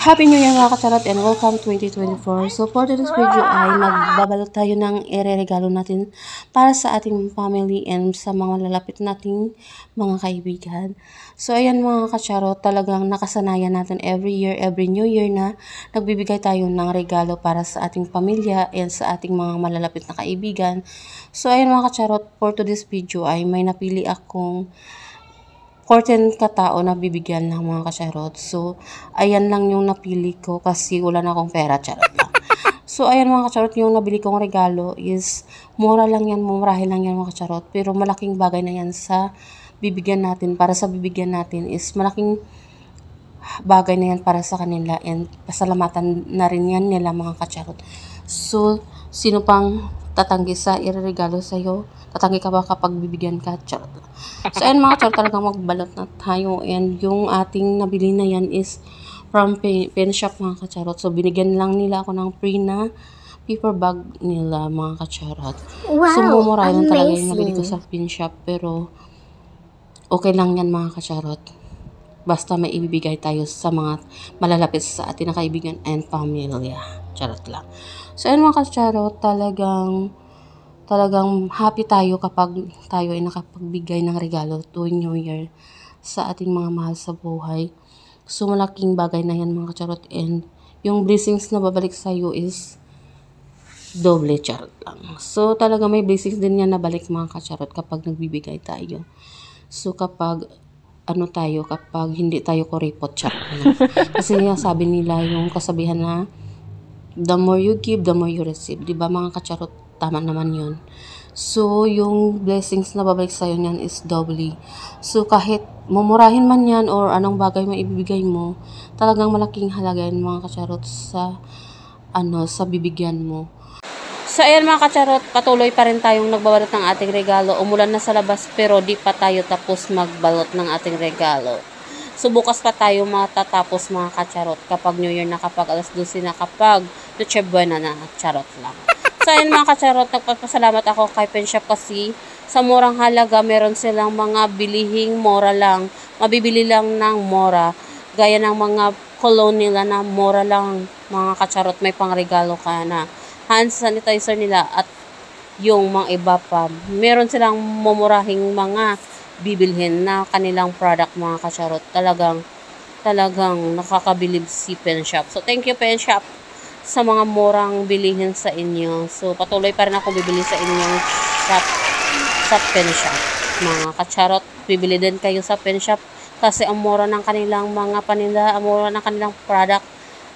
Happy New Year mga kacharot and welcome 2024. So for today's video ay magbabalot tayo ng ireregalo natin para sa ating family and sa mga malalapit nating mga kaibigan. So ayan mga kacharot, talagang nakasanayan natin every year, every New Year na nagbibigay tayo ng regalo para sa ating pamilya and sa ating mga malalapit na kaibigan. So ayan mga kacharot, for today's video ay may napili akong 14 katao na bibigyan ng mga kasyarot. So, ayan lang yung napili ko kasi wala na akong pera, charot lang. So, ayan mga kasyarot, yung nabili kong regalo is mura lang yan, mumurahin lang yan mga kasyarot. Pero malaking bagay na yan sa bibigyan natin. Para sa bibigyan natin is malaking bagay na yan para sa kanila and pasalamatan na rin yan nila mga kasyarot. So, sino pang tatanggi sa ireregalo sa'yo? Tatanggi ka ba kapag bibigyan ka? Charot. So, ayan mga charot, talagang magbalot na tayo. And yung ating nabili na yan is from pen shop mga kacharot. So, binigyan lang nila ako ng free na paper bag nila mga kacharot. Wow, so, mumura lang talaga yung nabili ko sa pen shop. Pero, okay lang yan mga kacharot. Basta may ibibigay tayo sa mga malalapit sa atin na kaibigan and pamilya. Charot lang. So, ayan mga kacharot, talagang happy tayo kapag tayo ay nakapagbigay ng regalo tuwing New Year sa ating mga mahal sa buhay. So, malaking bagay na yan mga kacharot. And yung blessings na babalik sa iyo is doble, charot lang. So, talaga may blessings din yan na balik mga kacharot kapag nagbibigay tayo. So, kapag kapag hindi tayo kuripot, charot lang. Kasi sabi nila yung kasabihan na the more you give, the more you receive. Diba mga kacharot? Tama naman yun. So, yung blessings na babalik sa'yo niyan is doubly. So, kahit mumurahin man yan or anong bagay maibibigay mo, talagang malaking halaga yan mga kacharot sa bibigyan mo. So, ayan mga kacharot, patuloy pa rin tayong nagbabalot ng ating regalo. Umulan na sa labas pero di pa tayo tapos magbalot ng ating regalo. So, bukas pa tayo matatapos mga kacharot kapag New Year na, kapag alas 12 na, kapag Noche Buena na, charot lang. So, ayun mga kacharot, nagpapasalamat ako kay Pen Shop kasi sa murang halaga, meron silang mga bilihing mura lang. Mabibili lang ng mura. Gaya ng mga cologne nila na mura lang mga kacharot, may pangregalo ka na. Hand sanitizer nila at yung mga iba pa. Meron silang mumurahing mga bibilhin na kanilang product mga kacharot. Talagang nakakabilib si Pen Shop. So, thank you Pen Shop sa mga murang bilihin sa inyo. So, patuloy pa rin ako bibili sa inyong shop, sa Pen Shop. Mga kacharot, bibili din kayo sa Pen Shop kasi ang mura ng kanilang mga paninda, ang mura ng kanilang product.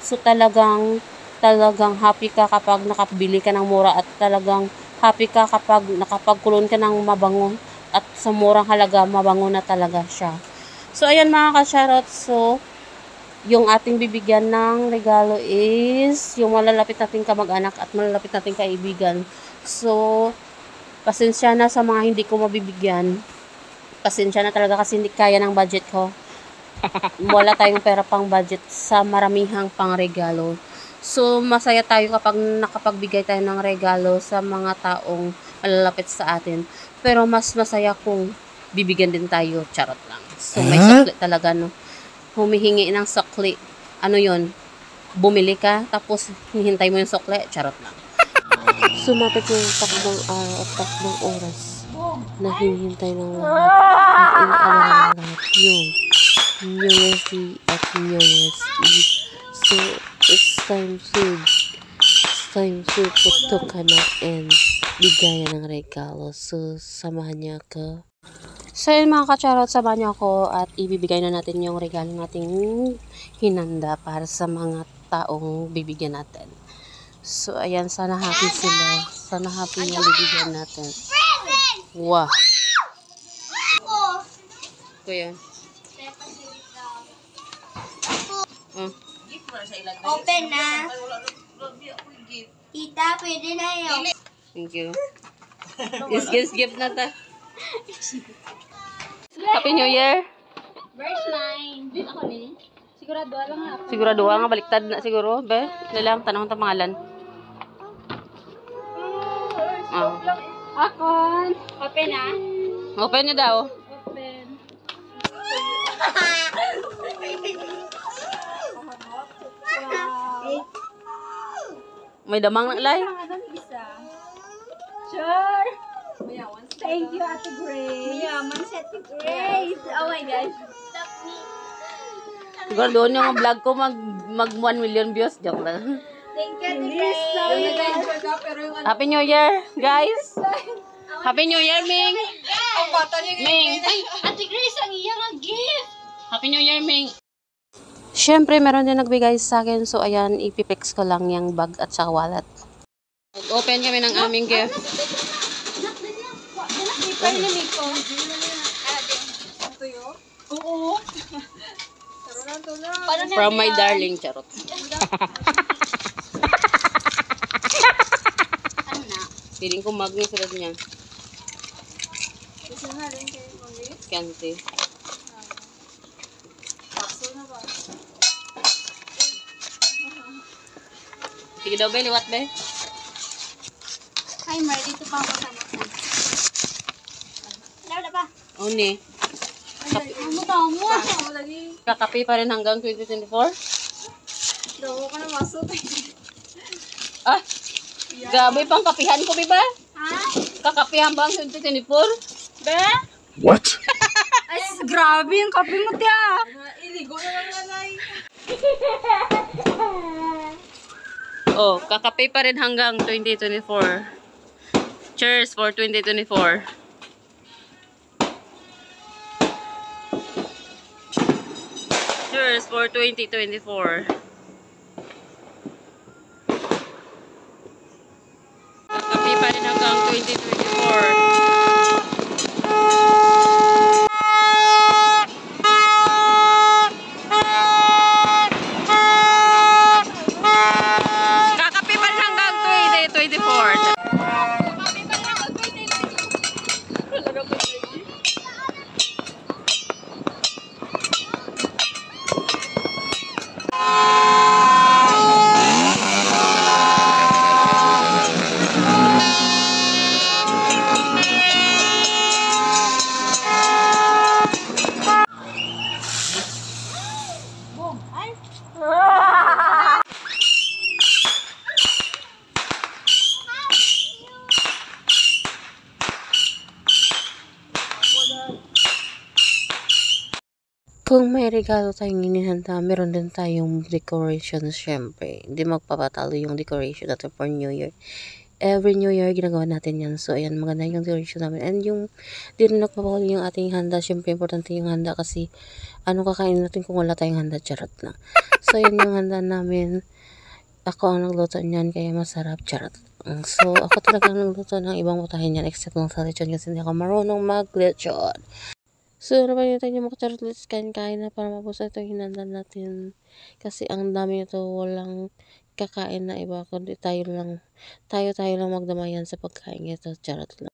So, talagang happy ka kapag nakabili ka ng mura at talagang happy ka kapag nakapagkulon ka ng mabango at sa murang halaga, mabango na talaga siya. So, ayan mga kacharot. So, yung ating bibigyan ng regalo is yung malalapit nating kamag-anak at malalapit nating kaibigan. So, pasensya na sa mga hindi ko mabibigyan. Pasensya na talaga kasi hindi kaya ng budget ko. Wala tayong pera pang budget sa maramihang pang regalo. So, masaya tayo kapag nakapagbigay tayo ng regalo sa mga taong malalapit sa atin. Pero mas masaya kung bibigyan din tayo, charot lang. So, may sukli talaga, no? Humihingi ng sukli. Ano yun? Bumili ka, tapos hihintay mo yung sukli, charot lang. Sumapit yung tatlong oras na hinihintay ng lahat at inaalala ng lahat yung New Year's Eve at New Year's Eve. So, it's time to putukan na and bigayan ng regalo. So, samahan niya ka. So, yun mga kacharot, samahan niyo ako at ibibigay na natin yung regalo nating hinanda para sa mga taong bibigyan natin. So, ayan, sana happy sila. Sana happy yung bibigyan natin. Wow! Kuya. Open na. Tita, pwede na yun. Thank you. Gift na ta. Happy New Year! Verse 9. Ako ni. Sigurado lang nga. Sigurado nga, baliktad na siguro. Be, nilang tanong ta pangalan. Oh. Akon. Open na. Open niyo daw. Open. May damang na lay. Sure. Thank you, Ate Grace. Mayaman si Ate Grace. Oh my gosh. Stop me. Siguro doon yung vlog ko mag 1 million views. Joke lang. Thank you, Ate Grace. Happy New Year, guys. Happy New Year, Ming. Ming. Ay, Ate Grace, ang iyang gift. Happy New Year, Ming. Siyempre, meron din nagbigay sa akin. So, ayan, ipipix ko lang yung bag at saka wallet. Open kami ng aming gift. Paano na Miko? Oo. From my darling, charot. Ano na? Piling ko mag sa niya. Kante. Sige daw, be. Liwat, be. Hi, Mar. Dito pa ako sa mata. Wala pa. Uni. Ano ba mo? Kakapi pa rin hanggang 2024? Daw ko na masok. Ah! Grabe pang kapihan ko, ba? Ha? Kakapihan ba ang 2024? Be? What? Ay, grabe yung kape mo, tiya. Iligo na lang nanay. Oh, kakapi pa rin hanggang 2024. Cheers for 2024. Cheers for 2024. Kakapi pa rin hanggang 2024. Kakapi pa rin hanggang 2024. Kung may regalo tayong inihanda, meron din tayong decoration syempre. Hindi magpapatalo yung decoration natin for New Year. Every New Year, ginagawa natin yan. So, ayan, maganda yung decoration namin. And yung, di rin nagpapahuli yung ating handa. Syempre, importante yung handa kasi, ano kakain natin kung wala tayong handa? Charot lang. So, yan yung handa namin. Ako ang nagluto niyan, kaya masarap. Charot. So, ako talagang nagluto ng ibang putahin yan, except ng sa lechon kasi hindi ako marunong mag-lechon. So, naman yun tayo mga charot, let's kain na para mabusa itong hinanda natin. Kasi ang dami nito, walang kakain na iba, kundi tayo lang magdamayan sa pagkain ito. Charot lang.